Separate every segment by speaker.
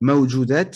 Speaker 1: Mawjoudat,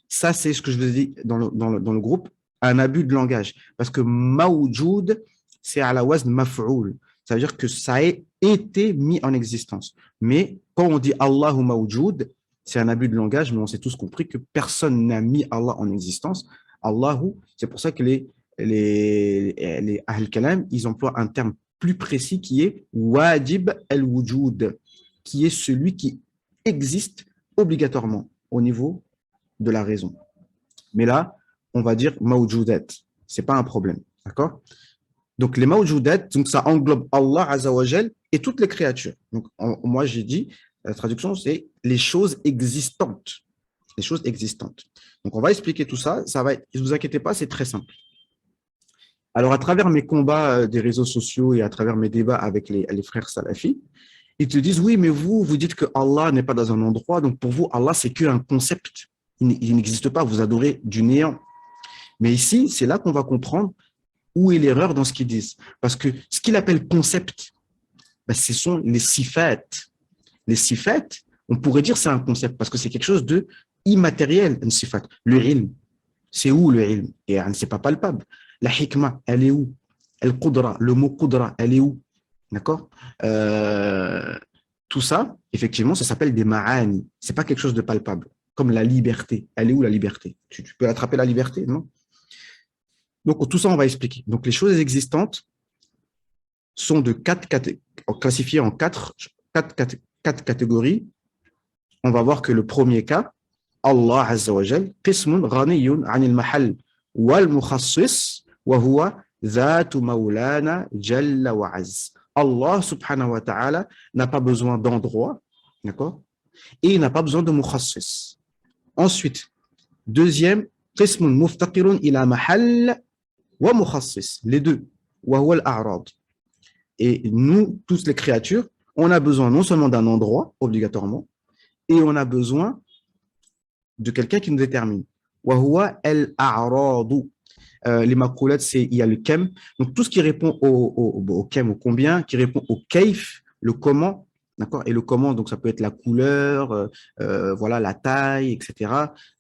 Speaker 1: ça c'est ce que je vous ai dit dans le groupe, un abus de langage. Parce que Mawjoud, c'est à la wazn maf'oul. Ça veut dire que ça a été mis en existence. Mais quand on dit Allahu Mawjoud, c'est un abus de langage, mais on s'est tous compris que personne n'a mis Allah en existence. Allahu, c'est pour ça que les Ahl Kalam, ils emploient un terme plus précis qui est Wajib al-Wujud, qui est celui qui existe obligatoirement au niveau de la raison. Mais là, on va dire Mawjudat. Ce n'est pas un problème. D'accord? Donc, les Mawjudat, donc ça englobe Allah Azzawajal et toutes les créatures. Donc, moi, j'ai dit, la traduction, c'est les choses existantes. Les choses existantes. Donc, on va expliquer tout ça. Ne vous inquiétez pas, c'est très simple. Alors, à travers mes combats des réseaux sociaux et à travers mes débats avec les frères salafis, ils te disent, oui, mais vous dites que Allah n'est pas dans un endroit, donc pour vous, Allah, c'est qu'un concept. Il n'existe pas, vous adorez du néant. Mais ici, c'est là qu'on va comprendre où est l'erreur dans ce qu'ils disent. Parce que ce qu'il appelle concept, ben, ce sont les sifat. Les sifat, on pourrait dire c'est un concept, parce que c'est quelque chose de immatériel, un sifat. Le ilm, c'est où le ilm? Et c'est pas palpable. La hikmah, elle est où? El qudra, le mot qudra, elle est où? D'accord? Tout ça, effectivement, ça s'appelle des ma'ani. C'est pas quelque chose de palpable. Comme la liberté. Elle est où la liberté? Tu peux attraper la liberté, non? Donc, tout ça, on va expliquer. Donc, les choses existantes sont classifiées en quatre catégories. On va voir que le premier cas, Allah Azza wa Jal, qismun ghaniyun anil mahal wal mukhassis wa huwa zatu maulana jalla wa az. Allah subhanahu wa ta'ala n'a pas besoin d'endroit, d'accord? Et il n'a pas besoin de mukhassis. Ensuite, deuxième, qismun muftaqirun ila mahal wa mukhassis, les deux, wa huwa al-a'rad. Et nous, toutes les créatures, on a besoin non seulement d'un endroit, obligatoirement, et on a besoin de quelqu'un qui nous détermine. Wa huwa al-a'rad. Les maqulat, il y a le kem. Donc, tout ce qui répond au kem, au combien, qui répond au kaif, le comment, d'accord? Et le comment, donc ça peut être la couleur, voilà, la taille, etc.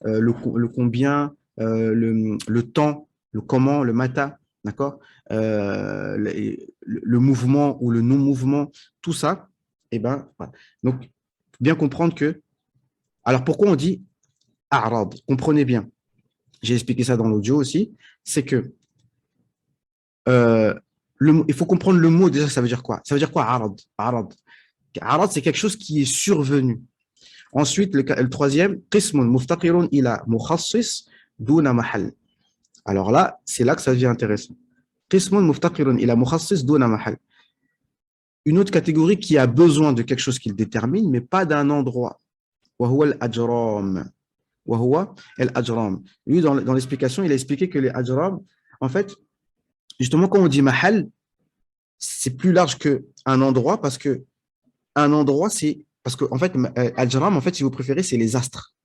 Speaker 1: Le combien, le temps, le comment, le mata, d'accord? Le mouvement ou le non-mouvement, tout ça, et ben, voilà. Donc, bien comprendre que. Alors, pourquoi on dit a'rad? Comprenez bien. J'ai expliqué ça dans l'audio aussi. C'est que il faut comprendre le mot déjà, ça veut dire quoi? Ça veut dire quoi, arad? Arad, arad, c'est quelque chose qui est survenu. Ensuite, le troisième, qismun muftaqirun ila mukhassis duna mahal. Alors là, c'est là que ça devient intéressant. Qismun muftaqirun ila mukhassis duna mahal. Une autre catégorie qui a besoin de quelque chose qu'il détermine, mais pas d'un endroit. Wa huwa al-ajram. Wa huwa al-ajram. Lui, dans l'explication, il a expliqué que les ajram, en fait, justement, quand on dit mahal, c'est plus large qu'un endroit parce que un endroit, c'est. Parce qu'en fait, Al-Jaram, en fait, si vous préférez, c'est les astres,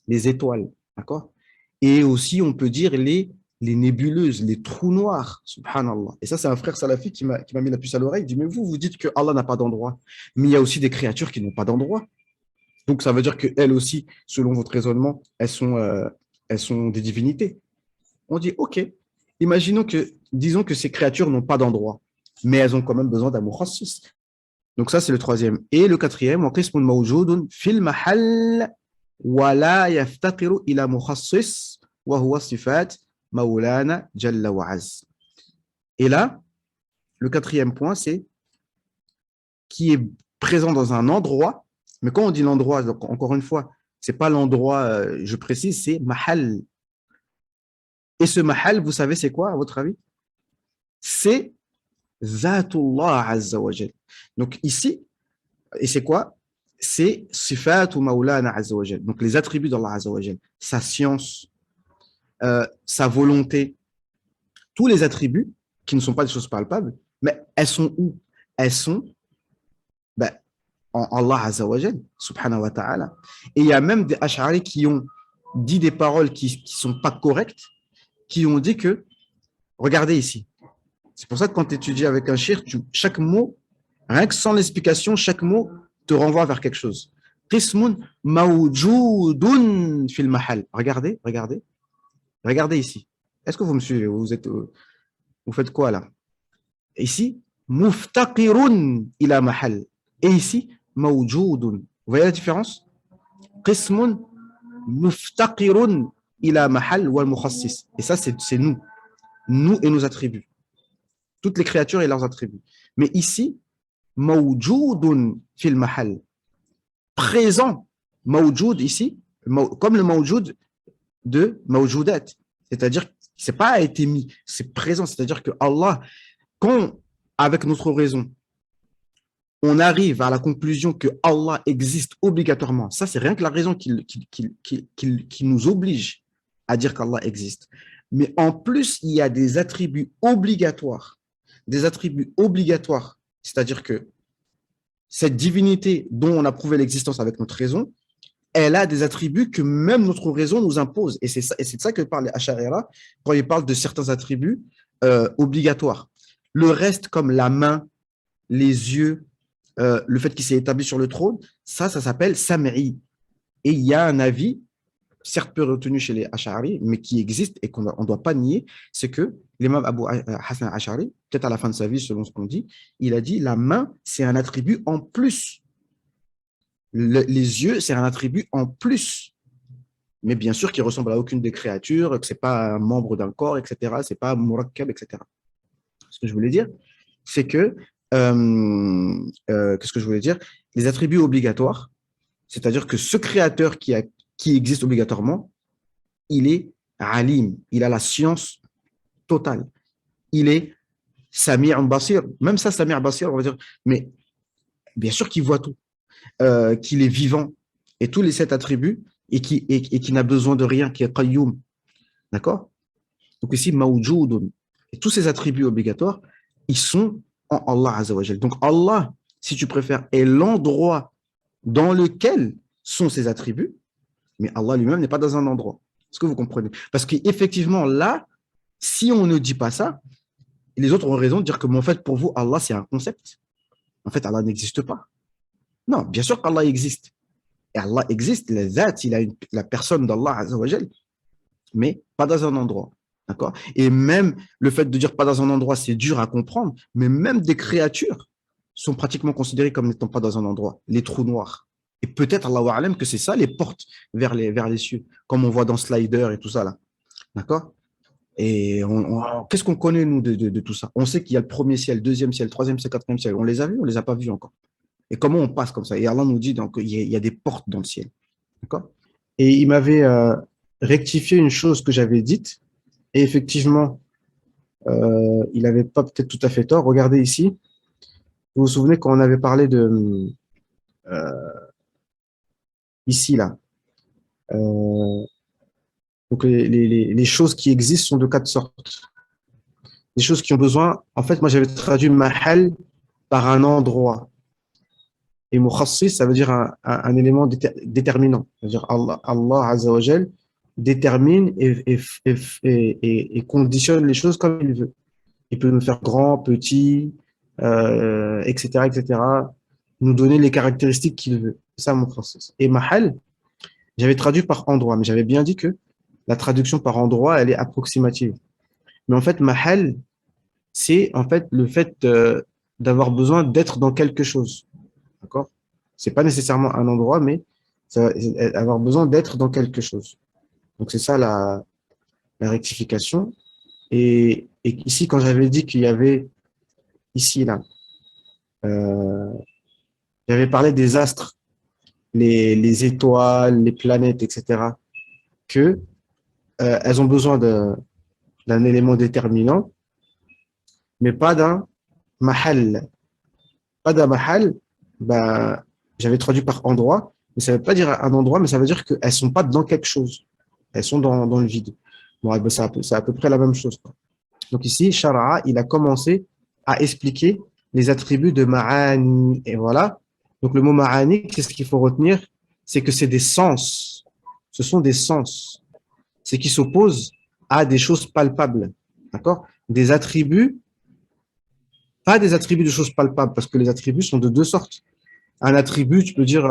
Speaker 1: les étoiles. D'accord? Et aussi, on peut dire les nébuleuses, les trous noirs, subhanallah. Et ça, c'est un frère salafi qui m'a mis la puce à l'oreille. Il dit, mais vous dites que Allah n'a pas d'endroit. Mais il y a aussi des créatures qui n'ont pas d'endroit. Donc, ça veut dire qu'elles aussi, selon votre raisonnement, elles sont des divinités. On dit, OK, disons que ces créatures n'ont pas d'endroit, mais elles ont quand même besoin d'un mukhassis. Donc ça, c'est le troisième. Et le quatrième, وَقِسْمٌ مَوْجُودٌ فِي الْمَحَلِّ وَلَا يَفْتَقِرُ إِلَى مُخَصِّصٍ وَهُوَ صِفَاتٌ مَوْلَانَ جَلَّ وَعَزٍ. Et là, le quatrième point, c'est qui est présent dans un endroit, mais quand on dit l'endroit, donc encore une fois, c'est pas l'endroit, je précise, c'est mahal. Et ce mahal, vous savez, c'est quoi, à votre avis? C'est Zatullah Azza wa Jal. Donc ici, et c'est quoi? C'est Sifat ou Maulana Azza wa Jal. Donc les attributs d'Allah Azza wa Jal. Sa science, sa volonté, tous les attributs qui ne sont pas des choses palpables, mais elles sont où? Elles sont ben, en Allah Azza wa Jal, subhanahu wa ta'ala. Et il y a même des Ash'ari qui ont dit des paroles qui ne sont pas correctes, qui ont dit que, regardez ici, c'est pour ça que quand tu étudies avec un shir, chaque mot, rien que sans l'explication, chaque mot te renvoie vers quelque chose. قسم موجود في المحل. Regardez, regardez, regardez ici. Est-ce que vous me suivez? Vous faites quoi là? Ici, مفتقر إلى محل. Et ici, موجود. Vous voyez la différence? قسم مفتقر إلى محل والمخصص. Et ça, c'est nous. Nous et nos attributs. Toutes les créatures et leurs attributs. Mais ici, موجود في المحل. Présent. موجود ici, comme le موجود de موجودات. C'est-à-dire que ce n'est pas été mis, c'est présent. C'est-à-dire que Allah, quand, avec notre raison, on arrive à la conclusion que Allah existe obligatoirement, ça, c'est rien que la raison qui nous oblige à dire qu'Allah existe. Mais en plus, il y a des attributs obligatoires. Des attributs obligatoires. C'est-à-dire que cette divinité dont on a prouvé l'existence avec notre raison, elle a des attributs que même notre raison nous impose. Et c'est de ça que parle les Ash'ariyya quand ils parlent de certains attributs obligatoires. Le reste, comme la main, les yeux, le fait qu'il s'est établi sur le trône, ça s'appelle Sam'i. Et il y a un avis, certes peu retenu chez les Ash'ari, mais qui existe et qu'on ne doit pas nier, c'est que l'imam Abu Hassan Ash'ari, peut-être à la fin de sa vie, selon ce qu'on dit, il a dit la main, c'est un attribut en plus. Les yeux, c'est un attribut en plus. Mais bien sûr, qui ressemble à aucune des créatures, que ce n'est pas un membre d'un corps, etc. Ce n'est pas murakkab, etc. Ce que je voulais dire, c'est que, qu'est-ce que je voulais dire? Les attributs obligatoires, c'est-à-dire que ce créateur qui existe obligatoirement, il est alim, il a la science totale. Il est Sami' Basir. Même ça, Sami' Basir, on va dire, mais bien sûr qu'il voit tout. Qu'il est vivant et tous les 7 attributs et qui n'a besoin de rien, qui est qayyum. D'accord? Donc ici, mawjoudun. Et tous ces attributs obligatoires, ils sont en Allah Azza wa Jal. Donc Allah, si tu préfères, est l'endroit dans lequel sont ces attributs, mais Allah lui-même n'est pas dans un endroit. Est-ce que vous comprenez? Parce qu'effectivement, là, si on ne dit pas ça, les autres ont raison de dire que, en fait, pour vous, Allah, c'est un concept. En fait, Allah n'existe pas. Non, bien sûr qu'Allah existe. Et Allah existe, la zat, il a la personne d'Allah Azza wa Jal, mais pas dans un endroit. D'accord? Et même le fait de dire pas dans un endroit, c'est dur à comprendre, mais même des créatures sont pratiquement considérées comme n'étant pas dans un endroit, les trous noirs. Et peut-être, Allahu A'lam, que c'est ça les portes vers les cieux, comme on voit dans Slider et tout ça là. D'accord? Et qu'est-ce qu'on connaît, nous, de tout ça? On sait qu'il y a le premier ciel, deuxième ciel, troisième ciel, quatrième ciel. On les a vus, on les a pas vus encore. Et comment on passe comme ça? Et Allah nous dit donc il y a des portes dans le ciel. D'accord? Et il m'avait rectifié une chose que j'avais dite. Et effectivement, il n'avait pas peut-être tout à fait tort. Regardez ici. Vous vous souvenez quand on avait parlé de ici, là. Donc les choses qui existent sont de 4 sortes. Les choses qui ont besoin. En fait, moi j'avais traduit mahal par un endroit. Et mukhassis, ça veut dire un élément déterminant. C'est-à-dire Allah Azza wa Jal détermine et conditionne les choses comme il veut. Il peut nous faire grand, petit, etc., etc., nous donner les caractéristiques qu'il veut. C'est ça, mukhassis. Et mahal, j'avais traduit par endroit, mais j'avais bien dit que la traduction par endroit, elle est approximative. Mais en fait, mahal, c'est en fait le fait d'avoir besoin d'être dans quelque chose. D'accord? C'est pas nécessairement un endroit, mais ça va avoir besoin d'être dans quelque chose. Donc, c'est ça la rectification. Et ici, quand j'avais dit qu'il y avait, ici, là, j'avais parlé des astres, les étoiles, les planètes, etc., que elles ont besoin d'un élément déterminant, mais pas d'un mahal. Pas d'un mahal, bah, j'avais traduit par endroit, mais ça ne veut pas dire un endroit, mais ça veut dire qu'elles ne sont pas dans quelque chose. Elles sont dans le vide. Bon, ben, c'est à peu près la même chose, quoi. Donc ici, Shara'a, il a commencé à expliquer les attributs de Ma'ani. Et voilà. Donc le mot Ma'ani, qu'est-ce qu'il faut retenir? C'est que c'est des sens. Ce sont des sens. C'est qui s'opposent à des choses palpables. D'accord? Des attributs, pas des attributs de choses palpables, parce que les attributs sont de 2 sortes. Un attribut, tu peux dire,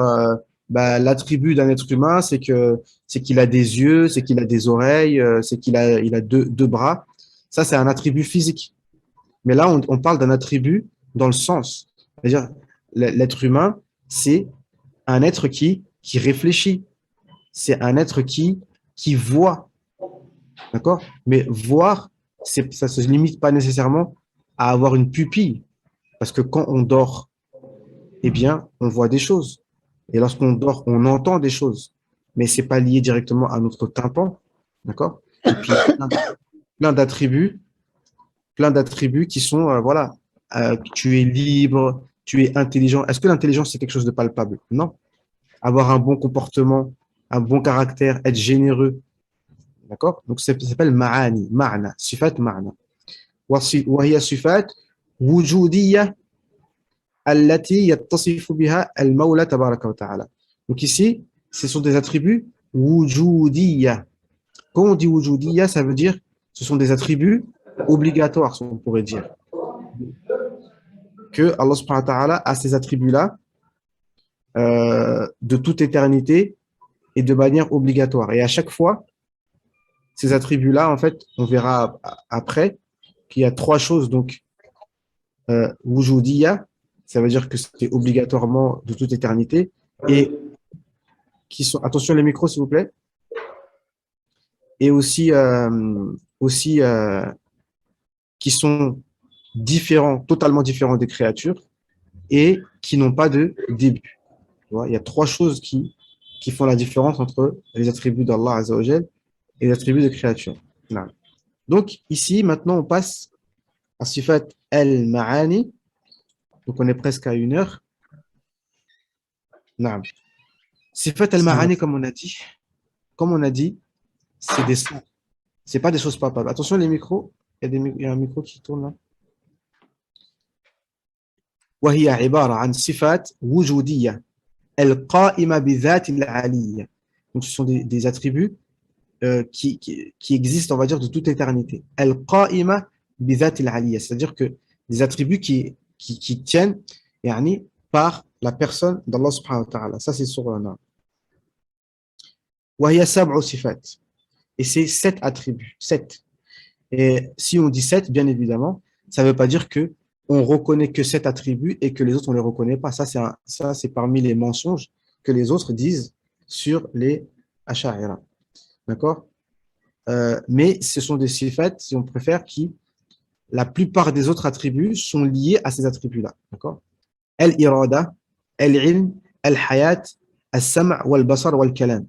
Speaker 1: bah, l'attribut d'un être humain, c'est qu'il a des yeux, c'est qu'il a des oreilles, c'est qu'il a deux bras. Ça, c'est un attribut physique. Mais là, on parle d'un attribut dans le sens. C'est-à-dire, l'être humain, c'est un être qui réfléchit. C'est un être qui voit. D'accord? Mais voir, ça ne se limite pas nécessairement à avoir une pupille. Parce que quand on dort, eh bien, on voit des choses. Et lorsqu'on dort, on entend des choses. Mais ce n'est pas lié directement à notre tympan. D'accord? Et puis, plein d'attributs, plein d'attributs qui sont, voilà, tu es libre, tu es intelligent. Est-ce que l'intelligence, c'est quelque chose de palpable? Non. Avoir un bon comportement, un bon caractère, être généreux. D'accord? Donc, ça s'appelle ma'ani, ma'na, sifat ma'na. وهي صفات وجودية التي يتصف بها المولى تبارك وتعالى. Donc ici, ce sont des attributs wujudiyya. Quand on dit wujudiyya, ça veut dire ce sont des attributs obligatoires, on pourrait dire. Que Allah subhanahu wa ta'ala a ces attributs-là de toute éternité et de manière obligatoire. Et à chaque fois, ces attributs-là, en fait, on verra après qu'il y a trois choses. Donc, wujudiyya, ça veut dire que c'est obligatoirement de toute éternité. Et qui sont, attention les micros s'il vous plaît, et aussi, qui sont différents, totalement différents des créatures et qui n'ont pas de début. Tu vois, il y a trois choses qui font la différence entre les attributs d'Allah Azza wa Jal et les attributs des créatures. Non. Donc ici, maintenant, on passe à Sifat al-Ma'ani. Donc on est presque à 1 heure. Non. Sifat al-Ma'ani, comme on a dit, c'est des sons. C'est pas des choses palpables. Attention les micros, il y a un micro qui tourne là. وهي عبارة عن صفات وجودية القائمة بذات العلية. Donc ce sont des attributs qui existent, on va dire, de toute éternité. القائمة بذات العلية, c'est-à-dire que des attributs qui tiennent يعني, par la personne d'Allah subhanahu wa ta'ala. Ça c'est sur le وهي 7 صفات. Et c'est 7 attributs, 7. Et si on dit 7, bien évidemment, ça ne veut pas dire que on reconnaît que 7 attributs et que les autres, on ne les reconnaît pas. Ça, c'est parmi les mensonges que les autres disent sur les Ash'ari. D'accord? Mais ce sont des sifat, si on préfère, qui, la plupart des autres attributs sont liés à ces attributs-là. D'accord? Al-irada, al-ilm, al-hayat, al-sam' wal-basar wal-kalam.